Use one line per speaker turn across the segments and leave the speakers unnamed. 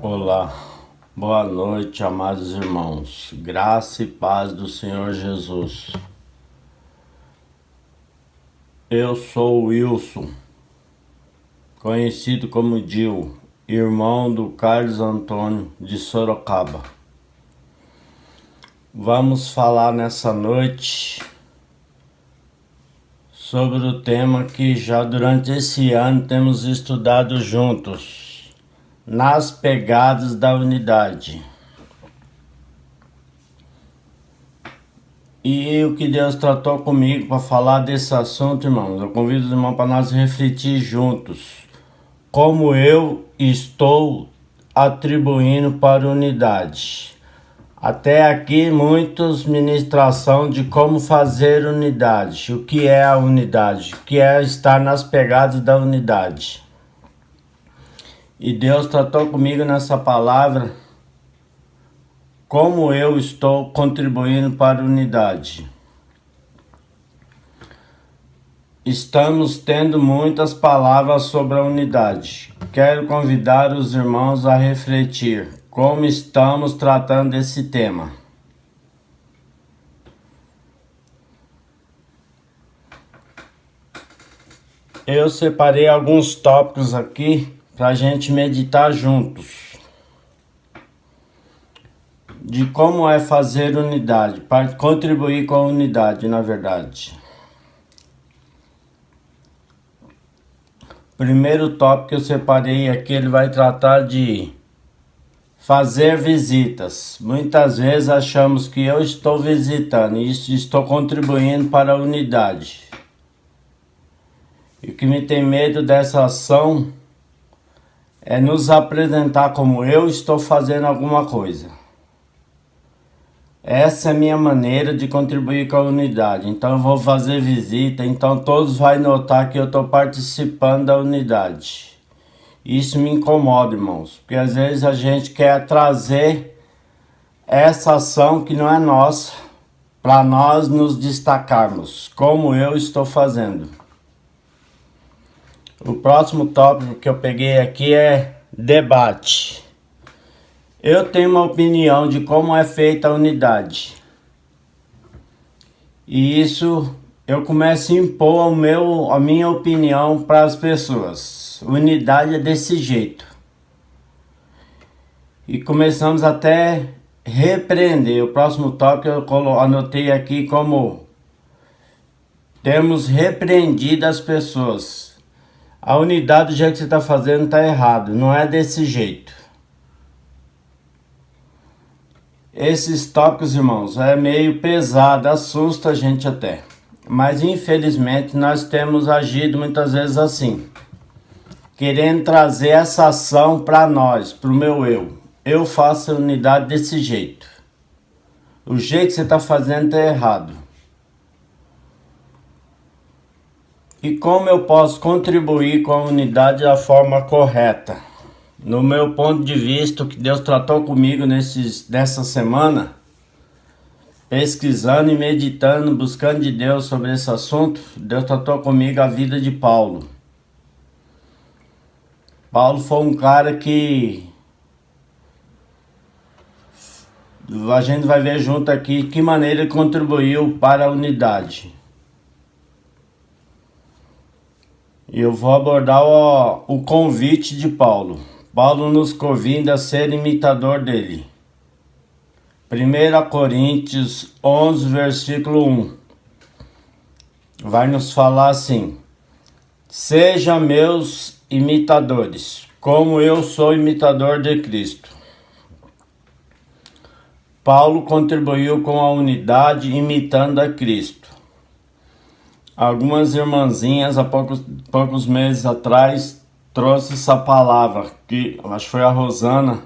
Olá, boa noite, amados irmãos. Graça e paz do Senhor Jesus. Eu sou o Wilson, conhecido como Dil, irmão do Carlos Antônio de Sorocaba. Vamos falar nessa noite sobre o tema que já durante esse ano temos estudado juntos, nas pegadas da unidade. E o que Deus tratou comigo para falar desse assunto, irmãos, eu convido os irmãos para nós refletir juntos como eu estou atribuindo para a unidade. Até aqui, muitas ministração de como fazer unidade, o que é a unidade, o que é estar nas pegadas da unidade. E Deus tratou comigo nessa palavra como eu estou contribuindo para a unidade. Estamos tendo muitas palavras sobre a unidade. Quero convidar os irmãos a refletir como estamos tratando desse tema. Eu separei alguns tópicos aqui para a gente meditar juntos. De como é fazer unidade, para contribuir com a unidade, na verdade. Primeiro tópico que eu separei aqui, ele vai tratar de fazer visitas. Muitas vezes achamos que eu estou visitando e estou contribuindo para a unidade. E o que me tem medo dessa ação é nos apresentar como eu estou fazendo alguma coisa. Essa é a minha maneira de contribuir com a unidade. Então eu vou fazer visita, então todos vão notar que eu estou participando da unidade. Isso me incomoda, irmãos, porque às vezes a gente quer trazer essa ação que não é nossa, para nós nos destacarmos, como eu estou fazendo. O próximo tópico que eu peguei aqui é debate. Eu tenho uma opinião de como é feita a unidade. E isso eu começo a impor a minha opinião para as pessoas. Unidade é desse jeito. E começamos até repreender. O próximo tópico eu anotei aqui como temos repreendido as pessoas. A unidade do jeito que você está fazendo está errado. Não é desse jeito. Esses tópicos, irmãos, é meio pesado, assusta a gente até. Mas infelizmente nós temos agido muitas vezes assim. Querendo trazer essa ação para nós, para o meu eu. Eu faço a unidade desse jeito. O jeito que você está fazendo está errado. E como eu posso contribuir com a unidade da forma correta? No meu ponto de vista, o que Deus tratou comigo nessa semana, pesquisando e meditando, buscando de Deus sobre esse assunto, Deus tratou comigo a vida de Paulo. Paulo foi um cara que a gente vai ver junto aqui que maneira ele contribuiu para a unidade. E eu vou abordar o convite de Paulo. Paulo nos convida a ser imitador dele. 1 Coríntios 11, versículo 1. Vai nos falar assim: sejam meus imitadores, como eu sou imitador de Cristo. Paulo contribuiu com a unidade imitando a Cristo. Algumas irmãzinhas, há poucos meses atrás, trouxe essa palavra, que acho que foi a Rosana.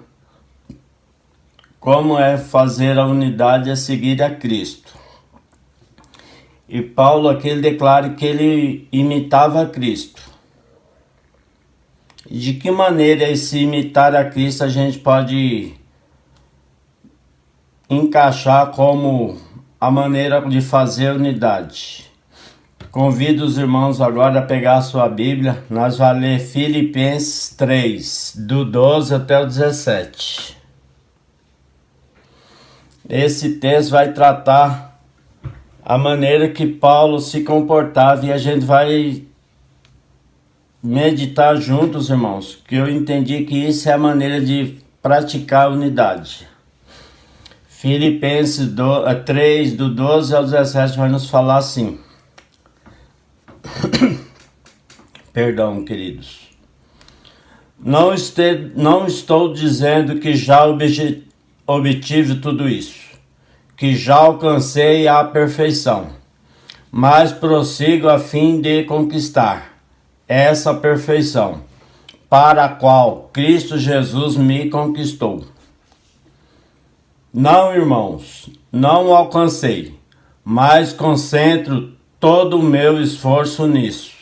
Como é fazer a unidade é seguir a Cristo. E Paulo aqui ele declara que ele imitava a Cristo. E de que maneira esse imitar a Cristo a gente pode encaixar como a maneira de fazer a unidade? Convido os irmãos agora a pegar a sua Bíblia. Nós vamos ler Filipenses 3, do 12 até o 17. Esse texto vai tratar a maneira que Paulo se comportava e a gente vai meditar juntos, irmãos, que eu entendi que isso é a maneira de praticar a unidade. Filipenses 3, do 12 ao 17, vai nos falar assim. Perdão, queridos. Não estou dizendo que já obtive tudo isso, que já alcancei a perfeição, mas prossigo a fim de conquistar essa perfeição, para a qual Cristo Jesus me conquistou. Não, irmãos, não alcancei, mas concentro todo o meu esforço nisso,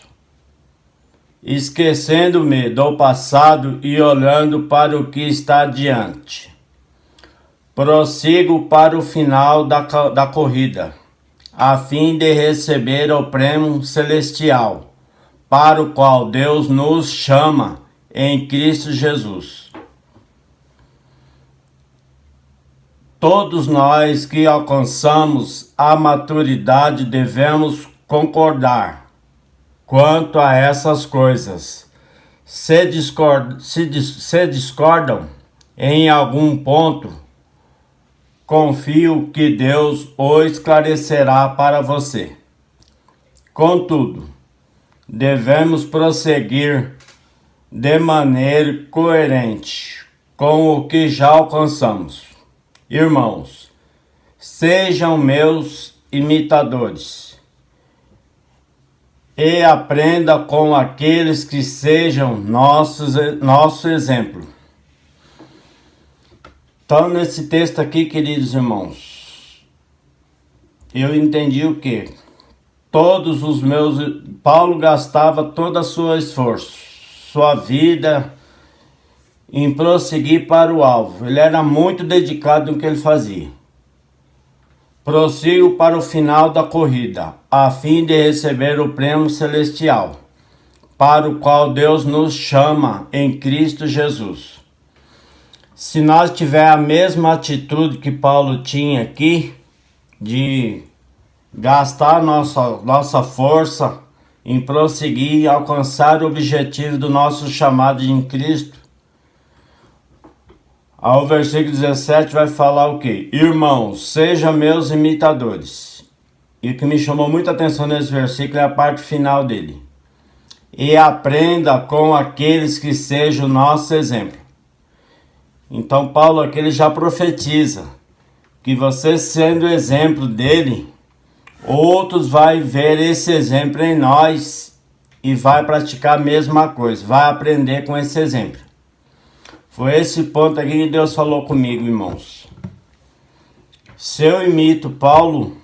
esquecendo-me do passado e olhando para o que está adiante. Prossigo para o final da corrida, a fim de receber o prêmio celestial, para o qual Deus nos chama em Cristo Jesus. Todos nós que alcançamos a maturidade devemos concordar quanto a essas coisas. Se discordam em algum ponto, confio que Deus o esclarecerá para você. Contudo, devemos prosseguir de maneira coerente com o que já alcançamos. Irmãos, sejam meus imitadores e aprenda com aqueles que sejam nosso exemplo. Então, nesse texto aqui, queridos irmãos, eu entendi o quê? Paulo gastava todo o seu esforço, sua vida em prosseguir para o alvo. Ele era muito dedicado no que ele fazia. Prossigo para o final da corrida, a fim de receber o prêmio celestial, para o qual Deus nos chama em Cristo Jesus. Se nós tivermos a mesma atitude que Paulo tinha aqui, de gastar nossa força em prosseguir e alcançar o objetivo do nosso chamado em Cristo, ao versículo 17 vai falar o quê? Irmãos, sejam meus imitadores. E o que me chamou muita atenção nesse versículo é a parte final dele. E aprenda com aqueles que sejam o nosso exemplo. Então Paulo aqui ele já profetiza que você sendo exemplo dele, outros vai ver esse exemplo em nós e vai praticar a mesma coisa, vai aprender com esse exemplo. Foi esse ponto aqui que Deus falou comigo, irmãos. Se eu imito Paulo,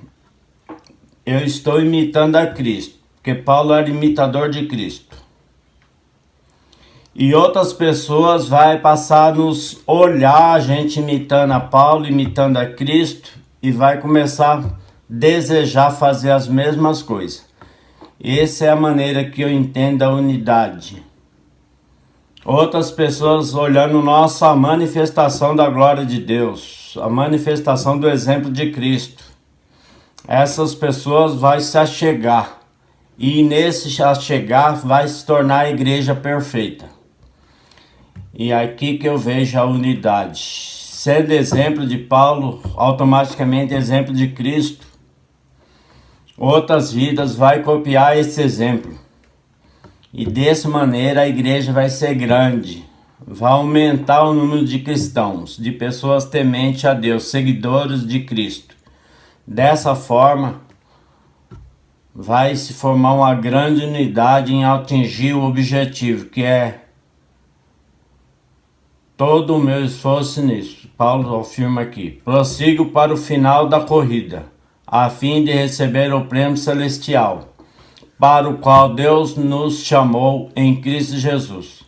eu estou imitando a Cristo, porque Paulo era imitador de Cristo. E outras pessoas vai passar a nos olhar a gente imitando a Paulo, imitando a Cristo, e vai começar a desejar fazer as mesmas coisas. Essa é a maneira que eu entendo a unidade. Outras pessoas olhando nossa manifestação da glória de Deus, a manifestação do exemplo de Cristo. Essas pessoas vão se achegar, e nesse achegar vai se tornar a igreja perfeita. E aqui que eu vejo a unidade. Sendo exemplo de Paulo, automaticamente exemplo de Cristo, outras vidas vai copiar esse exemplo. E dessa maneira a igreja vai ser grande, vai aumentar o número de cristãos, de pessoas tementes a Deus, seguidores de Cristo. Dessa forma, vai se formar uma grande unidade em atingir o objetivo, que é todo o meu esforço nisso. Paulo afirma aqui: prossigo para o final da corrida, a fim de receber o prêmio celestial, para o qual Deus nos chamou em Cristo Jesus.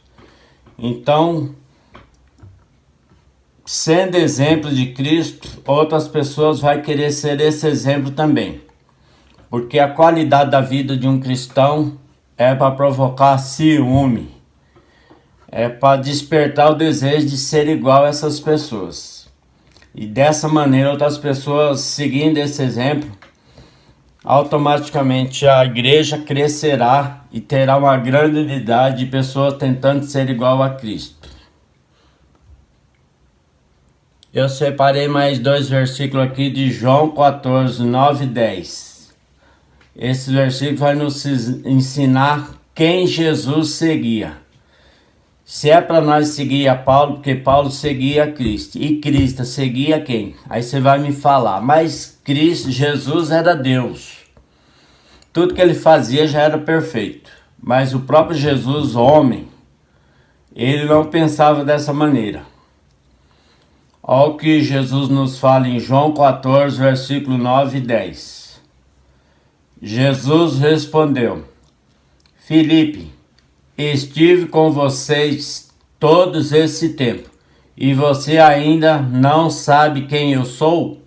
Então, sendo exemplo de Cristo, outras pessoas vão querer ser esse exemplo também. Porque a qualidade da vida de um cristão é para provocar ciúme, é para despertar o desejo de ser igual a essas pessoas. E dessa maneira, outras pessoas seguindo esse exemplo, automaticamente a igreja crescerá e terá uma grande unidade de pessoas tentando ser igual a Cristo. Eu separei mais 2 versículos aqui de João 14, 9 e 10. Esse versículo vai nos ensinar quem Jesus seguia. Se é para nós seguir a Paulo, porque Paulo seguia a Cristo. E Cristo seguia quem? Aí você vai me falar, mas Cristo, Jesus era Deus. Tudo que ele fazia já era perfeito. Mas o próprio Jesus, homem, ele não pensava dessa maneira. Olha o que Jesus nos fala em João 14, versículo 9 e 10. Jesus respondeu: Filipe, estive com vocês todos esse tempo, e você ainda não sabe quem eu sou?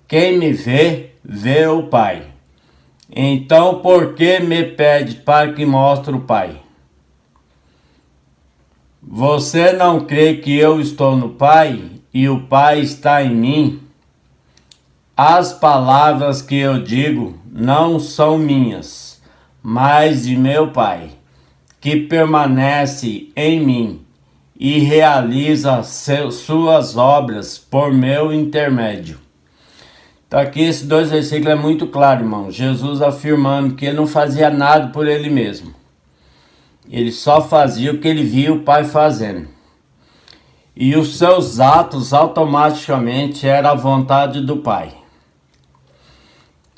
Quem me vê, vê o Pai. Então, por que me pede para que mostre o Pai? Você não crê que eu estou no Pai e o Pai está em mim? As palavras que eu digo não são minhas, mas de meu Pai, que permanece em mim e realiza suas obras por meu intermédio. Então aqui esses 2 versículos é muito claro, irmão. Jesus afirmando que ele não fazia nada por ele mesmo. Ele só fazia o que ele via o Pai fazendo. E os seus atos automaticamente eram a vontade do Pai.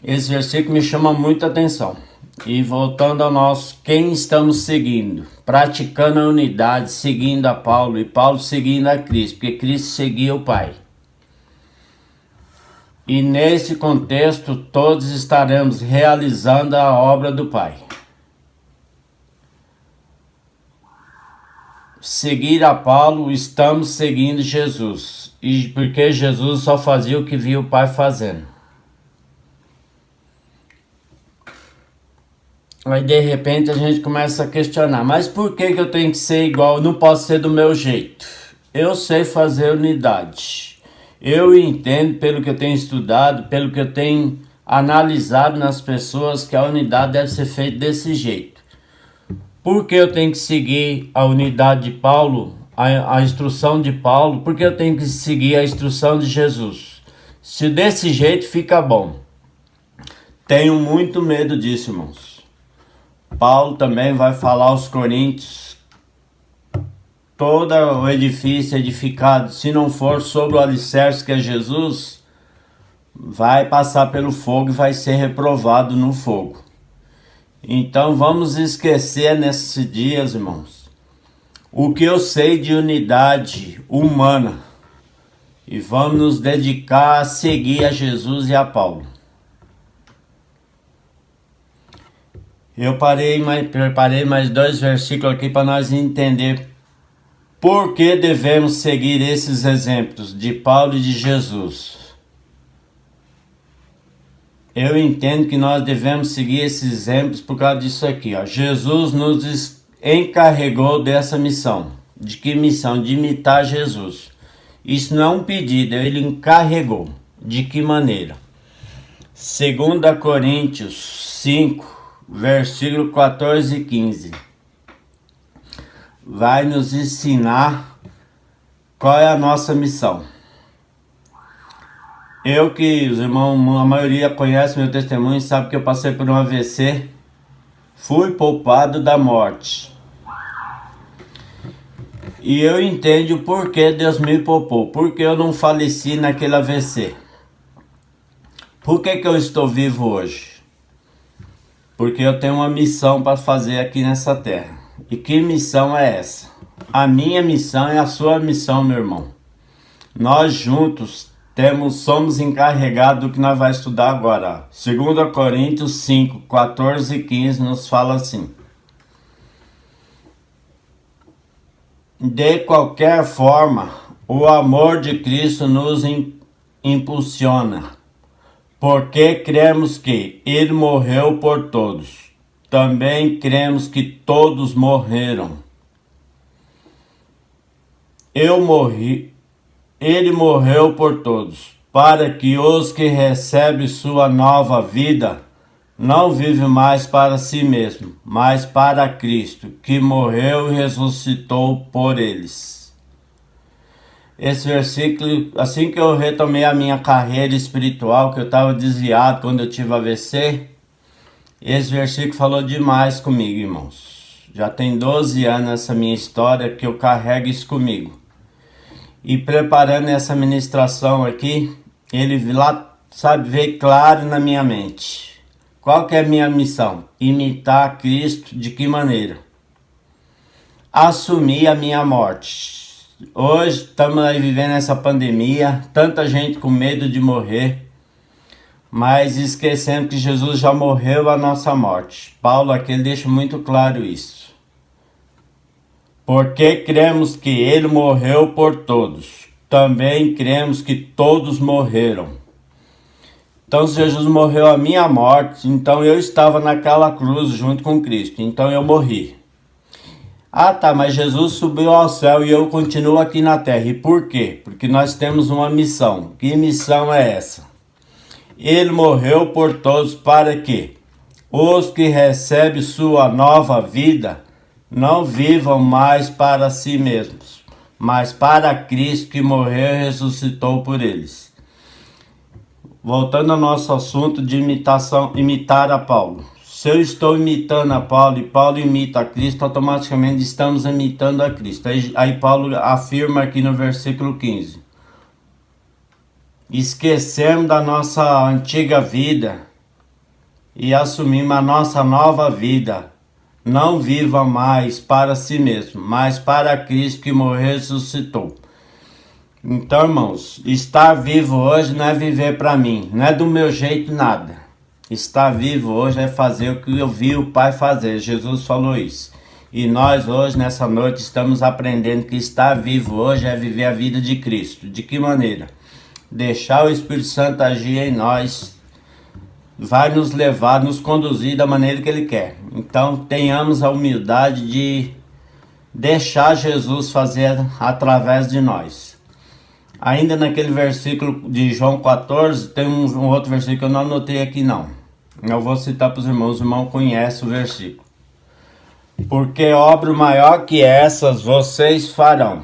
Esse versículo me chama muita atenção. E voltando ao nosso, quem estamos seguindo? Praticando a unidade, seguindo a Paulo e Paulo seguindo a Cristo, porque Cristo seguia o Pai. E nesse contexto todos estaremos realizando a obra do Pai. Seguir a Paulo, estamos seguindo Jesus. E porque Jesus só fazia o que via o Pai fazendo. Aí de repente a gente começa a questionar, mas por que eu tenho que ser igual? Não posso ser do meu jeito. Eu sei fazer unidade. Eu entendo pelo que eu tenho estudado, pelo que eu tenho analisado nas pessoas, que a unidade deve ser feita desse jeito. Por que eu tenho que seguir a unidade de Paulo, a instrução de Paulo? Por que eu tenho que seguir a instrução de Jesus? Se desse jeito fica bom. Tenho muito medo disso, irmãos. Paulo também vai falar aos Coríntios: todo o edifício edificado, se não for sobre o alicerce que é Jesus, vai passar pelo fogo e vai ser reprovado no fogo. Então vamos esquecer nesses dias, irmãos, o que eu sei de unidade humana e vamos nos dedicar a seguir a Jesus e a Paulo. Eu preparei mais 2 versículos aqui para nós entender por que devemos seguir esses exemplos de Paulo e de Jesus. Eu entendo que nós devemos seguir esses exemplos por causa disso aqui, ó. Jesus nos encarregou dessa missão. De que missão? De imitar Jesus. Isso não é um pedido, ele encarregou. De que maneira? 2 Coríntios 5, versículo 14 e 15. Vai nos ensinar qual é a nossa missão. Eu que os irmãos, a maioria conhece meu testemunho, sabe que eu passei por um AVC, fui poupado da morte. E eu entendo o porquê Deus me poupou, porque eu não faleci naquele AVC. Por que eu estou vivo hoje? Porque eu tenho uma missão para fazer aqui nessa terra. E que missão é essa? A minha missão é a sua missão, meu irmão. Nós juntos somos encarregados do que nós vamos estudar agora. 2 Coríntios 5, 14 e 15 nos fala assim: de qualquer forma, o amor de Cristo nos impulsiona, Porque cremos que ele morreu por todos. Também cremos que todos morreram. Eu morri, ele morreu por todos, para que os que recebem sua nova vida não vivem mais para si mesmo, mas para Cristo, que morreu e ressuscitou por eles. Esse versículo, assim que eu retomei a minha carreira espiritual, que eu estava desviado quando eu tive AVC, esse versículo falou demais comigo, irmãos. Já tem 12 anos essa minha história que eu carrego isso comigo. E preparando essa ministração aqui, ele lá, sabe, veio claro na minha mente. Qual que é a minha missão? Imitar Cristo de que maneira? Assumir a minha morte. Hoje estamos aí vivendo essa pandemia, tanta gente com medo de morrer, mas esquecendo que Jesus já morreu a nossa morte. Paulo aqui ele deixa muito claro isso. Porque cremos que ele morreu por todos, também cremos que todos morreram. Então, se Jesus morreu a minha morte, então eu estava naquela cruz junto com Cristo, então eu morri. Ah tá, mas Jesus subiu ao céu e eu continuo aqui na terra. E por quê? Porque nós temos uma missão. Que missão é essa? Ele morreu por todos para que os que recebem sua nova vida não vivam mais para si mesmos, mas para Cristo que morreu e ressuscitou por eles. Voltando ao nosso assunto de imitação, imitar a Paulo. Se eu estou imitando a Paulo e Paulo imita a Cristo, automaticamente estamos imitando a Cristo. Aí Paulo afirma aqui no versículo 15. Esquecemos da nossa antiga vida e assumimos a nossa nova vida. Não viva mais para si mesmo, mas para Cristo que morreu e ressuscitou. Então, irmãos, estar vivo hoje não é viver para mim, não é do meu jeito nada. Estar vivo hoje é fazer o que eu vi o Pai fazer. Jesus falou isso. E nós hoje, nessa noite, estamos aprendendo que estar vivo hoje é viver a vida de Cristo. De que maneira? Deixar o Espírito Santo agir em nós, vai nos levar, nos conduzir da maneira que Ele quer. Então tenhamos a humildade de deixar Jesus fazer através de nós. Ainda naquele versículo de João 14, tem um outro versículo que eu não anotei aqui não. Eu vou citar para os irmãos conhecem o versículo. Porque obra maior que essas vocês farão.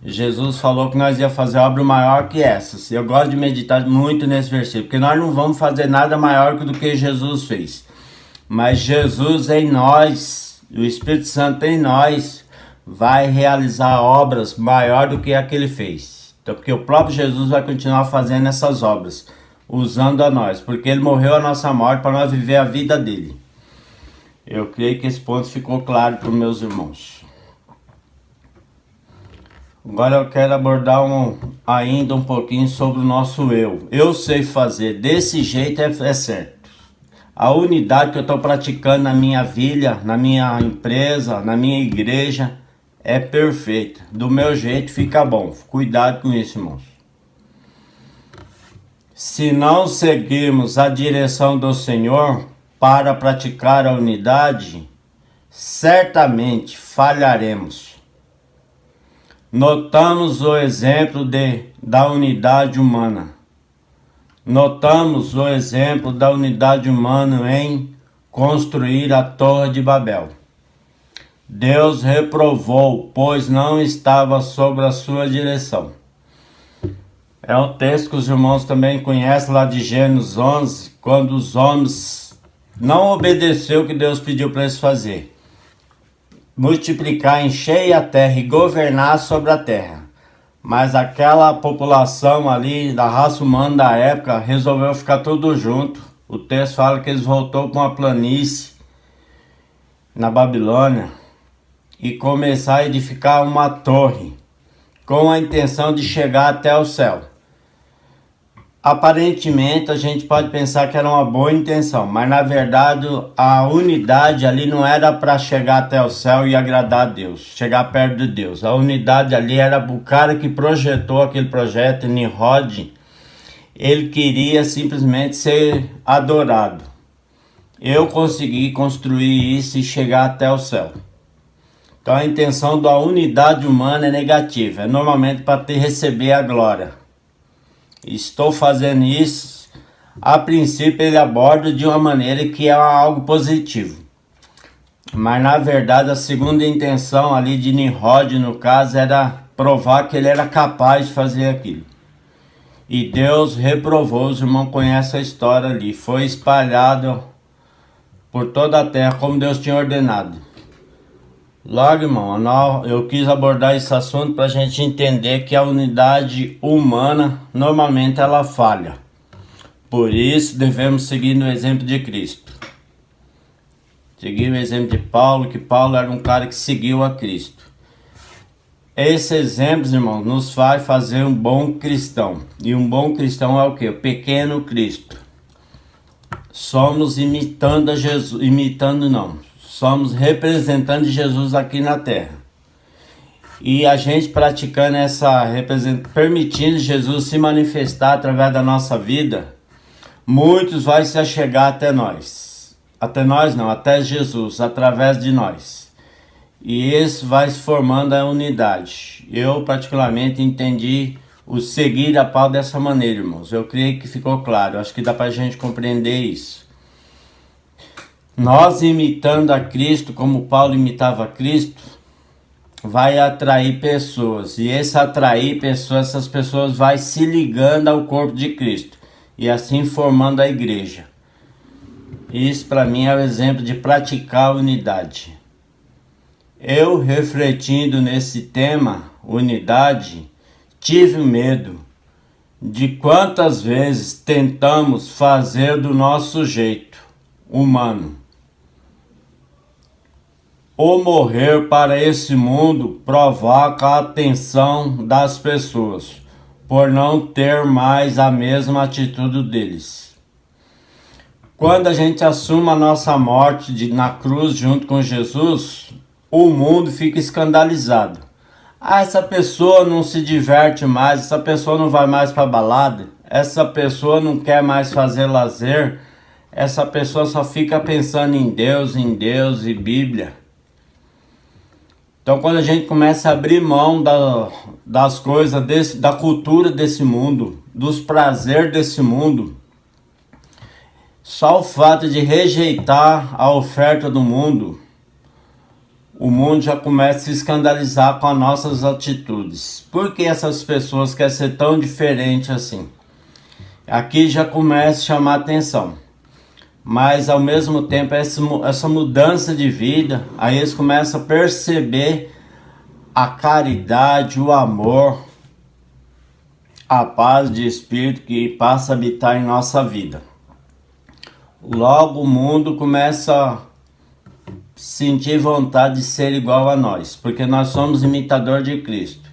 Jesus falou que nós ia fazer obra maior que essas. Eu gosto de meditar muito nesse versículo, porque nós não vamos fazer nada maior do que Jesus fez. Mas Jesus em nós, o Espírito Santo em nós, vai realizar obras maior do que a que ele fez. Então, porque o próprio Jesus vai continuar fazendo essas obras, usando a nós, porque ele morreu a nossa morte para nós viver a vida dele. Eu creio que esse ponto ficou claro para os meus irmãos. Agora eu quero abordar ainda um pouquinho sobre o nosso eu. Eu sei fazer, desse jeito é certo. A unidade que eu estou praticando na minha vida, na minha empresa, na minha igreja, é perfeita. Do meu jeito fica bom. Cuidado com isso, irmãos. Se não seguirmos a direção do Senhor para praticar a unidade, certamente falharemos. Notamos o exemplo da unidade humana. Notamos o exemplo da unidade humana em construir a Torre de Babel. Deus reprovou, pois não estava sob a sua direção. É um texto que os irmãos também conhecem lá de Gênesis 11, quando os homens não obedeceram o que Deus pediu para eles fazer. Multiplicar, encher a terra e governar sobre a terra. Mas aquela população ali da raça humana da época resolveu ficar tudo junto. O texto fala que eles voltou para uma planície na Babilônia e começar a edificar uma torre com a intenção de chegar até o céu. Aparentemente a gente pode pensar que era uma boa intenção, mas na verdade a unidade ali não era para chegar até o céu e agradar a Deus, chegar perto de Deus. A unidade ali era o cara que projetou aquele projeto, Nimrod. Ele queria simplesmente ser adorado. Eu consegui construir isso e chegar até o céu. Então a intenção da unidade humana é negativa, é normalmente para receber a glória. Estou fazendo isso, a princípio ele aborda de uma maneira que é algo positivo. Mas na verdade a segunda intenção ali de Nimrod, no caso, era provar que ele era capaz de fazer aquilo. E Deus reprovou, os irmãos conhecem a história ali, foi espalhado por toda a terra como Deus tinha ordenado. Logo, irmão, eu quis abordar esse assunto para a gente entender que a unidade humana normalmente ela falha. Por isso devemos seguir no exemplo de Cristo. Seguir o exemplo de Paulo, que Paulo era um cara que seguiu a Cristo. Esses exemplos, irmãos, nos faz fazer um bom cristão. E um bom cristão é o quê? O pequeno Cristo. Somos imitando a Jesus, somos representantes de Jesus aqui na terra. E a gente praticando permitindo Jesus se manifestar através da nossa vida, muitos vai se achegar até nós. Até nós não, até Jesus, através de nós. E isso vai se formando a unidade. Eu particularmente entendi o seguir a Paulo dessa maneira, irmãos. Eu creio que ficou claro. Acho que dá pra gente compreender isso. Nós imitando a Cristo, como Paulo imitava a Cristo, vai atrair pessoas. E esse atrair pessoas, essas pessoas vai se ligando ao corpo de Cristo. E assim formando a igreja. Isso para mim é o exemplo de praticar a unidade. Eu, refletindo nesse tema, unidade, tive medo de quantas vezes tentamos fazer do nosso jeito humano, ou morrer para esse mundo provoca a atenção das pessoas, por não ter mais a mesma atitude deles. Quando a gente assume a nossa morte na cruz junto com Jesus, o mundo fica escandalizado. Essa pessoa não se diverte mais, essa pessoa não vai mais para balada, essa pessoa não quer mais fazer lazer, essa pessoa só fica pensando em Deus e Bíblia. Então quando a gente começa a abrir mão das coisas, da cultura desse mundo, dos prazeres desse mundo, só o fato de rejeitar a oferta do mundo, o mundo já começa a se escandalizar com as nossas atitudes. Por que essas pessoas querem ser tão diferentes assim? Aqui já começa a chamar atenção. Mas ao mesmo tempo essa mudança de vida, aí eles começam a perceber a caridade, o amor, a paz de espírito que passa a habitar em nossa vida. Logo o mundo começa a sentir vontade de ser igual a nós, porque nós somos imitador de Cristo.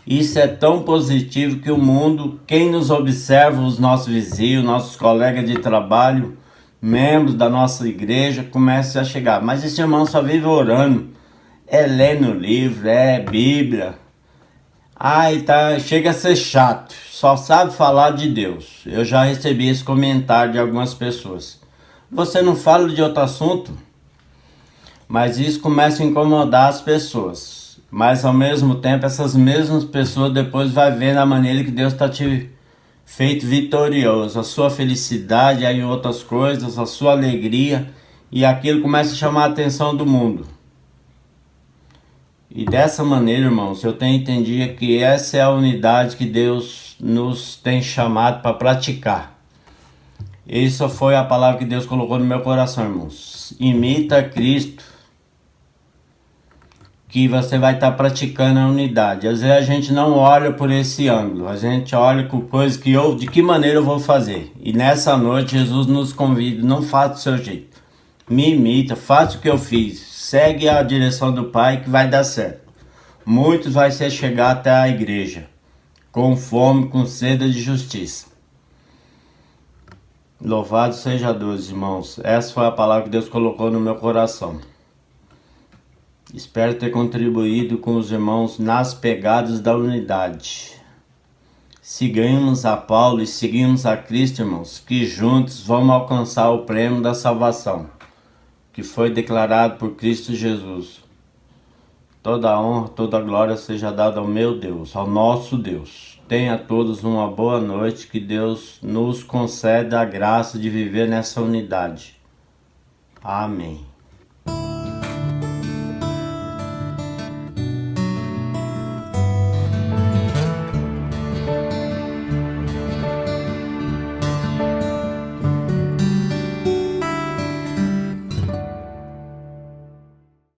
Isso é tão positivo que o mundo, quem nos observa, os nossos vizinhos, nossos colegas de trabalho, membros da nossa igreja, começam a chegar. Mas esse irmão só vive orando, lendo livro, Bíblia. Chega a ser chato, só sabe falar de Deus. Eu já recebi esse comentário de algumas pessoas. Você não fala de outro assunto? Mas isso começa a incomodar as pessoas. Mas ao mesmo tempo, essas mesmas pessoas depois vai vendo a maneira que Deus está te feito vitorioso. A sua felicidade, aí outras coisas, a sua alegria. E aquilo começa a chamar a atenção do mundo. E dessa maneira, irmãos, eu tenho entendido que essa é a unidade que Deus nos tem chamado para praticar. Essa foi a palavra que Deus colocou no meu coração, irmãos. Imita Cristo, que você vai estar praticando a unidade. Às vezes a gente não olha por esse ângulo, a gente olha com coisas que de que maneira eu vou fazer. E nessa noite Jesus nos convida, não faça do seu jeito. Me imita, faça o que eu fiz. Segue a direção do Pai que vai dar certo. Muitos vai ser chegar até a igreja, com fome, com sede de justiça. Louvado seja Deus, irmãos. Essa foi a palavra que Deus colocou no meu coração. Espero ter contribuído com os irmãos nas pegadas da unidade. Sigamos a Paulo e seguimos a Cristo, irmãos, que juntos vamos alcançar o prêmio da salvação, que foi declarado por Cristo Jesus. Toda a honra, toda a glória seja dada ao meu Deus, ao nosso Deus. Tenha todos uma boa noite, que Deus nos conceda a graça de viver nessa unidade. Amém.